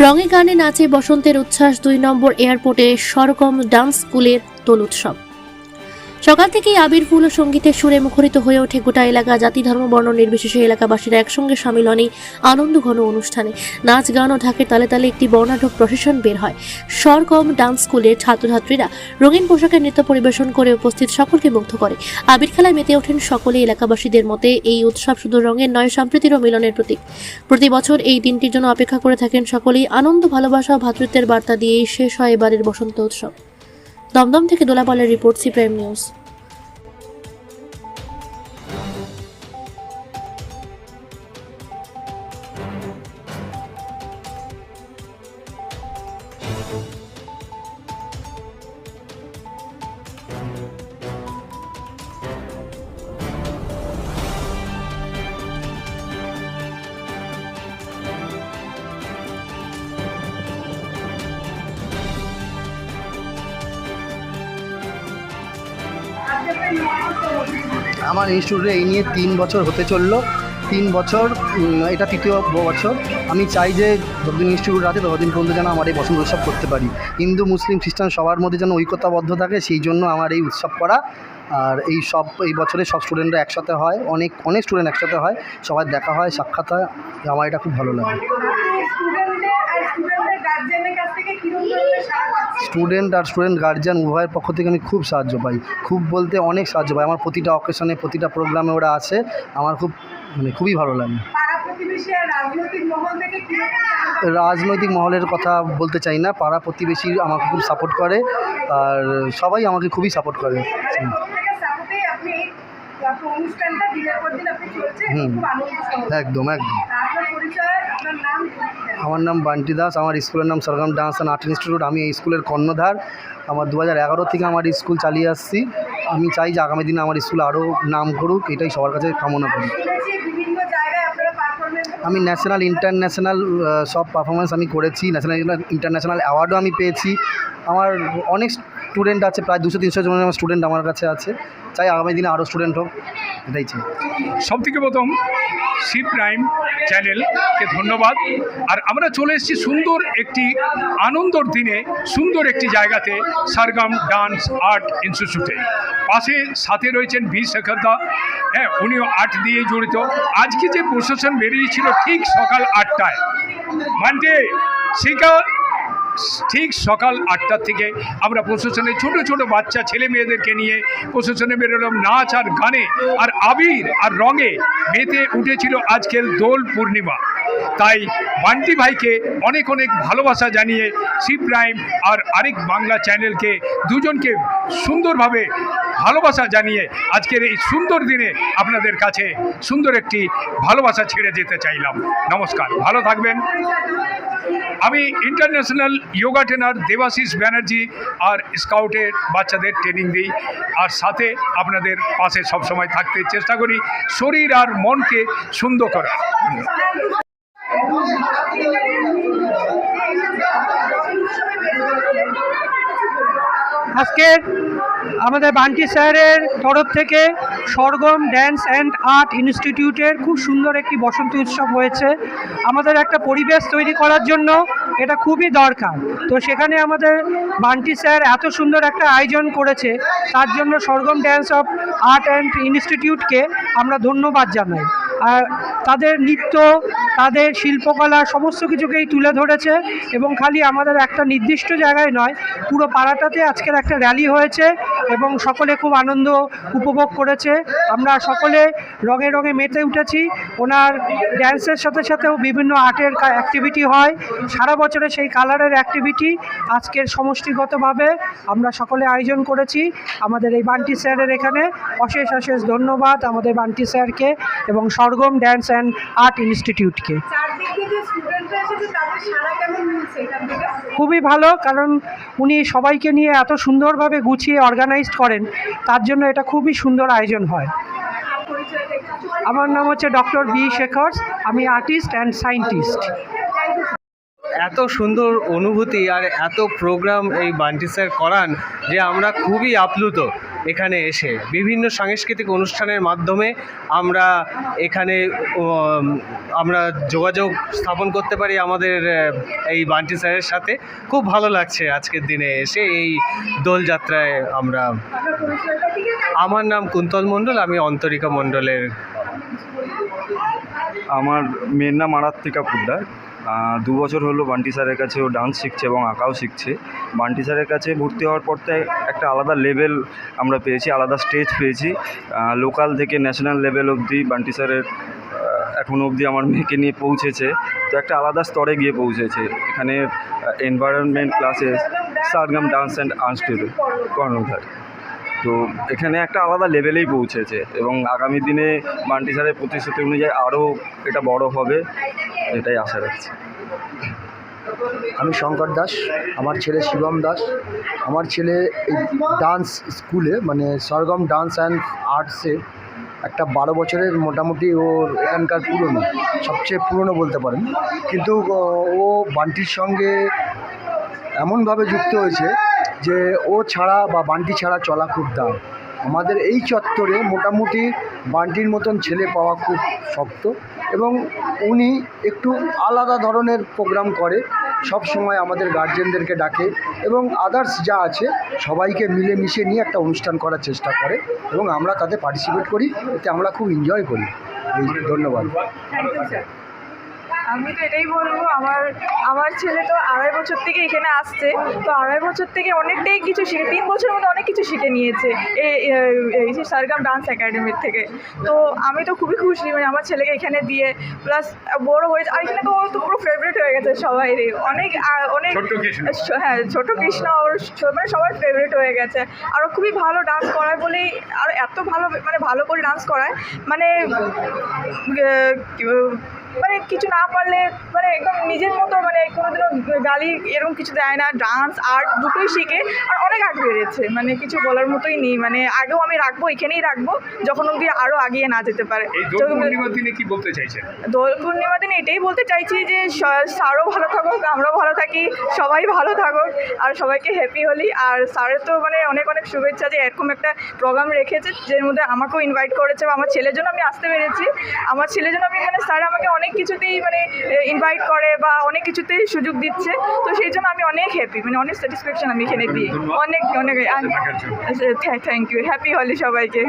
রঙে গানে নাচে বসন্তের উচ্ছ্বাস ২ নম্বর এয়ারপোর্টে সরগম ডান্স স্কুলের দোল উৎসব। সকাল থেকেই আবির ফুল ও সঙ্গীতের সুরে মুখরিত হয়ে ওঠে গোটা এলাকা। জাতি ধর্ম বর্ণ নির্বিশেষে এলাকাবাসীরা একসঙ্গে সামিল হন এই আনন্দঘন অনুষ্ঠানে। নাচ গান ও ঢাকের তালে তালে একটি বর্ণাঢ্য প্রসেশন বের হয়। সরগম ডান্স স্কুলের ছাত্রছাত্রীরা রঙিন পোশাকে নৃত্য পরিবেশন করে উপস্থিত সকলকে মুগ্ধ করে। আবির খেলায় মেতে ওঠেন সকলে। এলাকাবাসীদের মতে এই উৎসব শুধু রঙের নয়, সম্প্রীতির ও মিলনের প্রতীক। প্রতি বছর এই দিনটির জন্য অপেক্ষা করে থাকেন সকলেই। আনন্দ, ভালোবাসা ও ভ্রাতৃত্বের বার্তা দিয়েই শেষ হয় এবারের বসন্ত উৎসব। দমদম থেকে দোলাপালের রিপোর্ট, সি প্রাইম নিউজ। আমার ইনস্টিটিউটে এই নিয়ে 3 বছর হতে চললো। 3 বছর, এটা তৃতীয় বছর। আমি চাই যে যতদিন ইনস্টিটিউট আছে ততদিন পর্যন্ত যেন আমার এই বসন্ত উৎসব করতে পারি। হিন্দু, মুসলিম, খ্রিস্টান সবার মধ্যে যেন ঐক্যতাবদ্ধ থাকে, সেই জন্য আমার এই উৎসব করা। আর এই বছরে সব স্টুডেন্টরা একসাথে হয়, অনেক স্টুডেন্ট একসাথে হয়, সবার দেখা হয়, সাক্ষাৎ হয়। আমার এটা খুব ভালো লাগে। স্টুডেন্ট গার্জিয়ান উভয়ের পক্ষ থেকে আমি খুব সাহায্য পাই। খুব বলতে অনেক সাহায্য পাই। আমার প্রতিটা অকেশনে, প্রতিটা প্রোগ্রামে ওরা আছে। আমার খুবই ভালো লাগে। রাজনৈতিক মহলের কথা বলতে চাই না। পাড়া প্রতিবেশী আমাকে খুব সাপোর্ট করে, আর সবাই আমাকে খুবই সাপোর্ট করে। একদম। আমার নাম বান্টি দাস। আমার স্কুলের নাম সরগম ডান্স অ্যান্ড আর্ট ইনস্টিটিউট। আমি এই স্কুলের কর্ণধার। আমার 2011 থেকে আমার স্কুল চালিয়ে আসছি। আমি চাই যে আগামী দিনে আমার স্কুল আরও নাম করুক, এটাই সবার কাছে কামনা করি। আমি ন্যাশনাল, ইন্টারন্যাশনাল সব পারফরমেন্স আমি করেছি। ন্যাশনাল, ইন্টারন্যাশনাল অ্যাওয়ার্ডও আমি পেয়েছি। আমার অনেক স্টুডেন্ট আছে, প্রায় 200-300 জন আমার স্টুডেন্ট আমার কাছে আছে। চাই আগামী দিনে আরও স্টুডেন্ট হোক, এটাই চাই। সবথেকে প্রথম সি প্রাইম চ্যানেলকে ধন্যবাদ। আর আমরা চলে এসেছি সুন্দর একটি আনন্দর দিনে, সুন্দর একটি জায়গাতে, সরগম ডান্স আর্ট ইনস্টিটিউটে। সাথে রয়েছেন ভি শেখর দা। হ্যাঁ, উনিও আর্ট দিয়েই জড়িত। আজকে যে প্রসেশন বেরিয়েছিল ঠিক সকাল 8টায়, মানডে ঠিক সকাল 8টা থেকে আমরা প্রশাসনে ছোট ছোট বাচ্চা ছেলে মেয়েদেরকে নিয়ে প্রশাসনে বেরোলাম নাচ আর গানে আর আবির আর রঙে মেতে উঠেছিল আজকের দোল পূর্ণিমা। তাই বান্টি ভাইকে অনেক ভালোবাসা জানিয়ে সি প্রাইম আর আরেক বাংলা চ্যানেলকে দুজনকে সুন্দরভাবে ভালোবাসা জানিয়ে আজকের এই সুন্দর দিনে আপনাদের কাছে সুন্দর একটি ভালোবাসা ছেড়ে যেতে চাইলাম। নমস্কার, ভালো থাকবেন। আমি ইন্টারন্যাশনাল যোগা ট্রেনার দেবাশিস ব্যানার্জি আর স্কাউটের বাচ্চাদের ট্রেনিং দিই, আর সাথে আপনাদের পাশে সবসময় থাকতে চেষ্টা করি, শরীর আর মনকে সুন্দর করা। আজকে আমাদের বান্টি স্যারের তরফ থেকে সরগম ড্যান্স অ্যান্ড আর্ট ইনস্টিটিউটের খুব সুন্দর একটি বসন্ত উৎসব হয়েছে। আমাদের একটা পরিবেশ তৈরি করার জন্য এটা খুবই দরকার। তো সেখানে আমাদের বান্টি স্যার এত সুন্দর একটা আয়োজন করেছে, তার জন্য সরগম ড্যান্স অফ আর্ট অ্যান্ড ইনস্টিটিউটকে আমরা ধন্যবাদ জানাই। আর তাদের নৃত্য, তাদের শিল্পকলা সমস্ত কিছুকেই তুলে ধরেছে, এবং খালি আমাদের একটা নির্দিষ্ট জায়গায় নয়, পুরো পাড়াটাতে আজকের একটা র্যালি হয়েছে এবং সকলে খুব আনন্দ উপভোগ করেছে। আমরা সকলে রঙে রঙে মেতে উঠেছি। ওনার ড্যান্সের সাথে সাথেও বিভিন্ন আর্টের অ্যাক্টিভিটি হয়। সারা বছরে সেই কালারের অ্যাক্টিভিটি আজকের সমষ্টিগতভাবে আমরা সকলে আয়োজন করেছি। আমাদের এই বান্টি স্যারের এখানে অশেষ ধন্যবাদ আমাদের বান্টি স্যারকে এবং সরগম ড্যান্স অ্যান্ড আর্ট ইনস্টিটিউটকে। খুবই ভালো, কারণ উনি সবাইকে নিয়ে এত সুন্দরভাবে গুছিয়ে অর্গানাইজড করেন, তার জন্য এটা খুবই সুন্দর আয়োজন হয়। আমার নাম হচ্ছে ডক্টর বি শেখর। আমি আর্টিস্ট অ্যান্ড সায়েন্টিস্ট। এত সুন্দর অনুভূতি আর এত প্রোগ্রাম এই বান্টি স্যার করান যে আমরা খুবই আপ্লুত। এখানে এসে বিভিন্ন সাংস্কৃতিক অনুষ্ঠানের মাধ্যমে আমরা এখানে আমরা যোগাযোগ স্থাপন করতে পারি আমাদের এই বান্টি স্যারের সাথে। খুব ভালো লাগছে আজকের দিনে এসে এই দোলযাত্রায় আমরা। আমার নাম কুন্তল মণ্ডল, আমি অন্তরিকা মণ্ডলের। আমার মেয়ের নাম আরাত্রিকা পোদ্দার। 2 বছর হলো বান্টি স্যারের কাছে ও ডান্স শিখছে এবং আঁকাও শিখছে। বান্টি স্যারের কাছে ভর্তি হওয়ার পর থেকে একটা আলাদা লেভেল আমরা পেয়েছি, আলাদা স্টেজ পেয়েছি। লোকাল থেকে ন্যাশনাল লেভেল অবধি বান্টি স্যারের এখনও অবধি আমার মেয়েকে নিয়ে পৌঁছেছে। তো একটা আলাদা স্তরে গিয়ে পৌঁছেছে। এখানে environment classes, sargam dance and art studio কর্ণধার। তো এখানে একটা আলাদা লেভেলেই পৌঁছেছে এবং আগামী দিনে বান্টি স্যারের প্রতিশ্রুতি অনুযায়ী আরও এটা বড় হবে, এটাই আশা রাখছি। আমি শঙ্কর দাস, আমার ছেলে শিবম দাস। আমার ছেলে এই ডান্স স্কুলে মানে সরগম ডান্স অ্যান্ড আর্টসে একটা 12 বছরের মোটামুটি ওর এখানকার পুরনো, সবচেয়ে পুরনো বলতে পারেন। কিন্তু ও বান্টির সঙ্গে এমনভাবে যুক্ত হয়েছে যে ও ছাড়া বা বান্টি ছাড়া চলা খুব দায়। আমাদের এই চত্বরে মোটামুটি বান্টির মতন ছেলে পাওয়া খুব শক্ত এবং উনি একটু আলাদা ধরনের প্রোগ্রাম করে, সব সময় আমাদের গার্জেনদেরকে ডাকে এবং আদার্স যা আছে সবাইকে মিলেমিশে নিয়ে একটা অনুষ্ঠান করার চেষ্টা করে এবং আমরা তাতে পার্টিসিপেট করি, এতে আমরা খুব এনজয় করি। ধন্যবাদ। আমি তো এটাই বলবো, আমার ছেলে তো 2.5 বছর থেকে এখানে আসছে। তো 2.5 বছর থেকে অনেকটাই কিছু শিখে, 3 বছরের মধ্যে অনেক কিছু শিখে নিয়েছে এই সারগাম ডান্স একাডেমির থেকে। তো আমি তো খুবই খুশি মানে আমার ছেলেকে এখানে দিয়ে, প্লাস বড় হয়েছে। আর এখানে তো ও তো পুরো ফেভারিট হয়ে গেছে সবাইরই, অনেক হ্যাঁ ছোট কৃষ্ণ ওর মানে সবার ফেভারিট হয়ে গেছে। আর ও খুবই ভালো ডান্স করায় বলেই, আর এত ভালো মানে ভালো করে ডান্স করায় মানে মানে কিছু না পারলে মানে একদম নিজের মতো, মানে কোনোদিনও গালি এরকম কিছু দেয় না। ডান্স আর্ট দুটোই শিখে আর অনেক আগে বেড়েছে, মানে কিছু বলার মতোই নেই। মানে আগেও আমি রাখবো, এখানেই রাখবো যখন অব্দি আরও আগিয়ে না যেতে পারে। দোল পূর্ণিমার দিনে কি বলতে চাইছেন? দোল পূর্ণিমার দিনে এটাই বলতে চাইছি যে স্যারও ভালো থাকুক, আমরাও ভালো থাকি, সবাই ভালো থাকুক আর সবাইকে হ্যাপি হোলি। আর স্যারের তো মানে অনেক অনেক শুভেচ্ছা যে এরকম একটা প্রোগ্রাম রেখেছে, যের মধ্যে আমাকেও ইনভাইট করেছে বা আমার ছেলের জন্য আমি আসতে পেরেছি। আমার ছেলের জন্য আমি মানে স্যার আমাকে অনেক কিছুতেই মানে ইনভাইট করে বা অনেক কিছুতেই সুযোগ দিচ্ছে। তো সেই জন্য আমি অনেক হ্যাপি, মানে অনেক স্যাটিসফ্যাকশন আমি এখানে দিই। অনেক অনেক থ্যাংক ইউ। হ্যাপি হোলি সবাইকে।